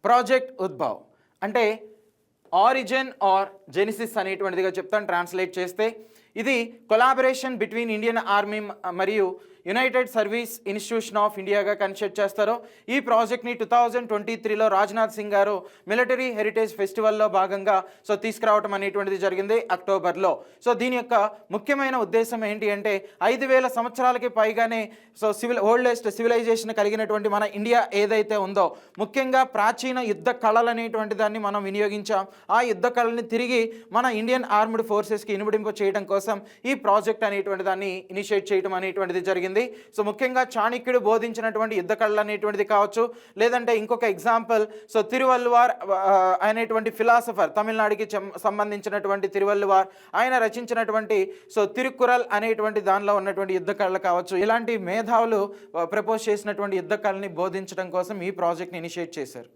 Project Udbhav అంటే origin are genesis అనేటువంటిదిగా చెప్తాను translate చేస్తే. ఇది కొలాబరేషన్ బిట్వీన్ ఇండియన్ ఆర్మీ మరియు యునైటెడ్ సర్వీస్ ఇన్స్టిట్యూషన్ ఆఫ్ ఇండియాగా కన్సిడర్ చేస్తారు. ఈ ప్రాజెక్ట్ని 2023లో రాజ్నాథ్ సింగ్ గారు మిలిటరీ హెరిటేజ్ ఫెస్టివల్లో భాగంగా తీసుకురావడం అనేటువంటిది జరిగింది అక్టోబర్లో. దీని యొక్క ముఖ్యమైన ఉద్దేశం ఏంటి అంటే 5,000 సంవత్సరాలకి పైగానే ఓల్డెస్ట్ సివిలైజేషన్ కలిగినటువంటి మన ఇండియా ఏదైతే ఉందో, ముఖ్యంగా ప్రాచీన యుద్ధ కళలు అనేటువంటి దాన్ని మనం వినియోగించాం. ఆ యుద్ధ కళని తిరిగి మన ఇండియన్ ఆర్మ్డ్ ఫోర్సెస్కి ఇనుమడింపు చేయడం కోసం ఈ ప్రాజెక్ట్ అనేటువంటి దాన్ని ఇనిషియేట్ చేయడం అనేటువంటిది జరిగింది. ముఖ్యంగా చాణక్యుడు బోధించినటువంటి యుద్ధ కళలు అనేటువంటిది కావచ్చు, లేదంటే ఇంకొక ఎగ్జాంపుల్ తిరువల్లువార్ అనేటువంటి ఫిలాసఫర్, తమిళనాడుకి సంబంధించినటువంటి తిరువల్లువార్, ఆయన రచించినటువంటి తిరుక్కురల్ అనేటువంటి దానిలో ఉన్నటువంటి యుద్ధ కళలు కావచ్చు. ఇలాంటి మేధావులు ప్రపోజ్ చేసినటువంటి యుద్ధ కళని బోధించడం కోసం ఈ ప్రాజెక్ట్ని ఇనిషియేట్ చేశారు.